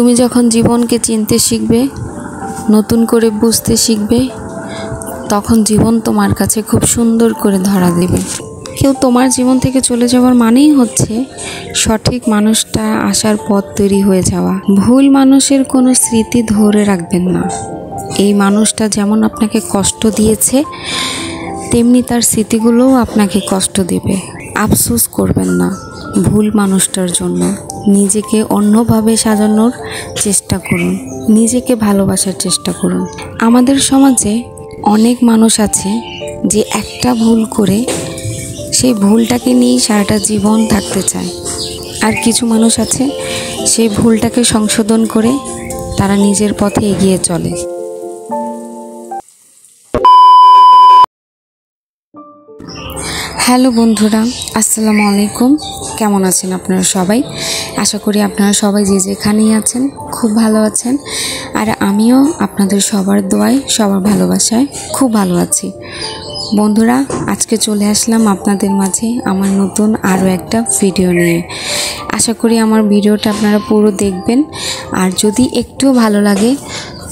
তুমি যখন জীবনকে চিনতে শিখবে, নতুন করে বুঝতে শিখবে, তখন জীবন তোমার কাছে খুব সুন্দর করে ধরা দেবে। কেউ তোমার জীবন থেকে চলে যাওয়ার মানেই হচ্ছে সঠিক মানুষটা আসার পথ তৈরি হয়ে যাওয়া। ভুল মানুষের কোনো স্মৃতি ধরে রাখবেন না। এই মানুষটা যেমন আপনাকে কষ্ট দিয়েছে, তেমনি তার স্মৃতিগুলোও আপনাকে কষ্ট দেবে। আফসোস করবেন না ভুল মানুষটার জন্য। নিজেকে অন্যভাবে সাজানোর চেষ্টা করুন, নিজেকে ভালোবাসার চেষ্টা করুন। আমাদের সমাজে অনেক মানুষ আছে যে একটা ভুল করে সেই ভুলটাকে নিয়েই সারাটা জীবন থাকতে চায়, আর কিছু মানুষ আছে সেই ভুলটাকে সংশোধন করে তারা নিজের পথে এগিয়ে চলে। হ্যালো বন্ধুরা, আসসালামু আলাইকুম। কেমন আছেন আপনারা সবাই? আশা করি আপনারা সবাই যে যেখানেই আছেন খুব ভালো আছেন, আর আমিও আপনাদের সবার দোয়ায়, সবার ভালোবাসায় খুব ভালো আছি। বন্ধুরা, আজকে চলে আসলাম আপনাদের মাঝে আমার নতুন আরও একটা ভিডিও নিয়ে। আশা করি আমার ভিডিওটা আপনারা পুরো দেখবেন, আর যদি একটু ভালো লাগে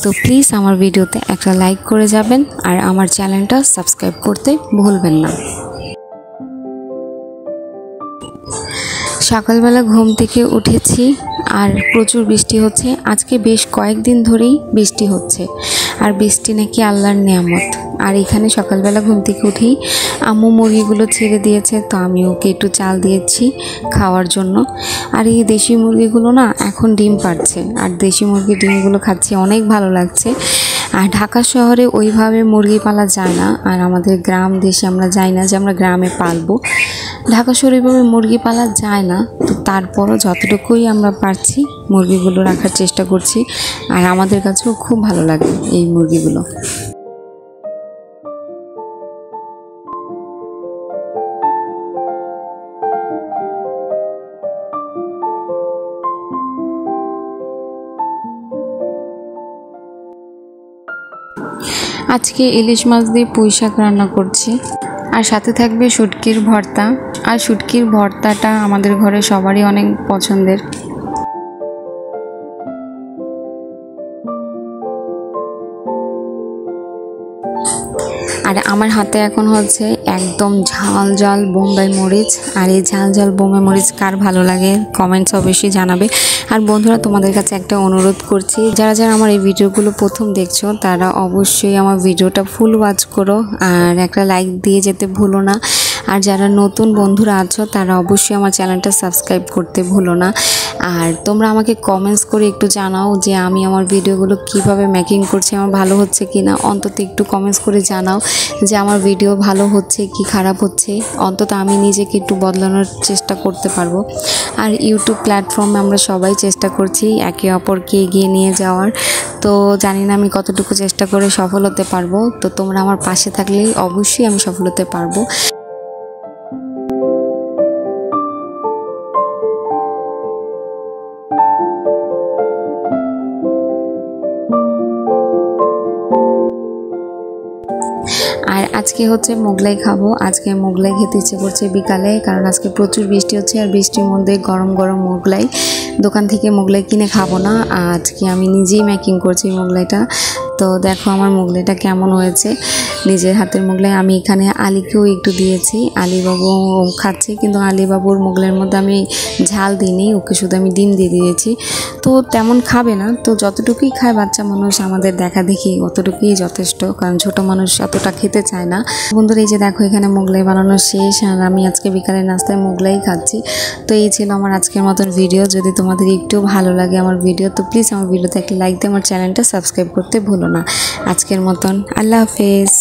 তো প্লিজ আমার ভিডিওতে একটা লাইক করে যাবেন, আর আমার চ্যানেলটা সাবস্ক্রাইব করতে ভুলবেন না। সকালবেলা ঘুম থেকে উঠেছি আর প্রচুর বৃষ্টি হচ্ছে। আজকে বেশ কয়েকদিন ধরেই বৃষ্টি হচ্ছে, আর বৃষ্টি নাকি আল্লাহর নিয়ামত। আর এখানে সকালবেলা ঘুম থেকে উঠেই আম্মু মুরগিগুলো ছেড়ে দিয়েছে, তো আমি ওকে একটু চাল দিয়েছি খাওয়ার জন্য। আর এই দেশি মুরগিগুলো না এখন ডিম পাড়ছে, আর দেশি মুরগির ডিমগুলো খাচ্ছি, অনেক ভালো লাগছে। আর ঢাকা শহরে ওইভাবে মুরগি পালা যায় না, আর আমাদের গ্রাম দেশে আমরা যাই না যে আমরা গ্রামে পালবো। ঢাকা শহরে ওইভাবে মুরগি পালা যায় না, তো তারপরও যতটুকুই আমরা পারছি মুরগিগুলো রাখার চেষ্টা করছি, আর আমাদের কাছেও খুব ভালো লাগে এই মুরগিগুলো। আজকে ইলিশ মাছ দিয়ে পুঁই শাক রান্না করছি, আর সাথে থাকবে শুটকির ভর্তা। আর শুটকির ভর্তাটা আমাদের ঘরে সবারই অনেক পছন্দের। আর আমার হাতে এখন হচ্ছে একদম ঝাল ঝাল বোম্বাই মরিচ। আর এই ঝাল ঝাল বোম্বাই মরিচ কার ভালো লাগে কমেন্টস অবশ্যই জানাবে। আর বন্ধুরা, তোমাদের কাছে একটা অনুরোধ করছি, যারা যারা আমার এই ভিডিওগুলো প্রথম দেখছো তারা অবশ্যই আমার ভিডিওটা ফুল ওয়াচ করো, আর একটা লাইক দিয়ে যেতে ভুলো না। আর যারা নতুন বন্ধুরা আছো তারা অবশ্যই আমার চ্যানেলটা সাবস্ক্রাইব করতে ভুলো না। আর তোমরা আমাকে কমেন্টস করে একটু জানাও যে আমি আমার ভিডিওগুলো কিভাবে মেকিং করছি, আমার ভালো হচ্ছে কি না। অন্তত একটু কমেন্টস করে জানাও যে আমার ভিডিও ভালো হচ্ছে কি খারাপ হচ্ছে, অন্তত আমি নিজেকে একটু বদলানোর চেষ্টা করতে পারবো। আর ইউটিউব প্ল্যাটফর্মে আমরা সবাই চেষ্টা করছি একে অপরকে এগিয়ে নিয়ে যাওয়ার, তো জানি না আমি কতটুকু চেষ্টা করে সফল হতে পারবো। তো তোমরা আমার পাশে থাকলেই অবশ্যই আমি সফল হতে পারবো। আর আজকে হচ্ছে মোগলাই খাবো। আজকে মোগলাই খেতে ইচ্ছে করছে বিকালে, কারণ আজকে প্রচুর বৃষ্টি হচ্ছে, আর বৃষ্টির মধ্যে গরম গরম মোগলাই। দোকান থেকে মোগলাই কিনে খাবো না, আজকে আমি নিজেই মেকিং করছি মোগলাইটা। তো দেখো আমার মোগলাইটা কেমন হয়েছে, নিজের হাতের মোগলাই। আমি এখানে আলীকেও একটু দিয়েছি, আলীবাবু খাচ্ছে, কিন্তু আলীবাবুর মোগলাইয়ের মধ্যে আমি ঝাল দিইনি, ওকে শুধু আমি ডিম দিয়ে দিয়েছি। তো তেমন খাবে না, তো যতটুকুই খায় বাচ্চা মানুষ, আমাদের দেখা দেখি অতটুকুই যথেষ্ট, কারণ ছোট মানুষ অতটা খেতে চায় না। বন্ধুরা, এই যে দেখো এখানে মোগলাই বানানো শেষ, আর আমি আজকে বিকালের নাস্তায় মোগলাই খাচ্ছি। তো এই ছিল আমার আজকের মতন ভিডিও। যদি তোমাদের একটু ভালো লাগে আমার ভিডিও, তো প্লিজ আমার ভিডিওতে একটা লাইক দিয়ে আমার চ্যানেলটা সাবস্ক্রাইব করতে ভুলো না। আজকের মতন আল্লাহ হাফেজ।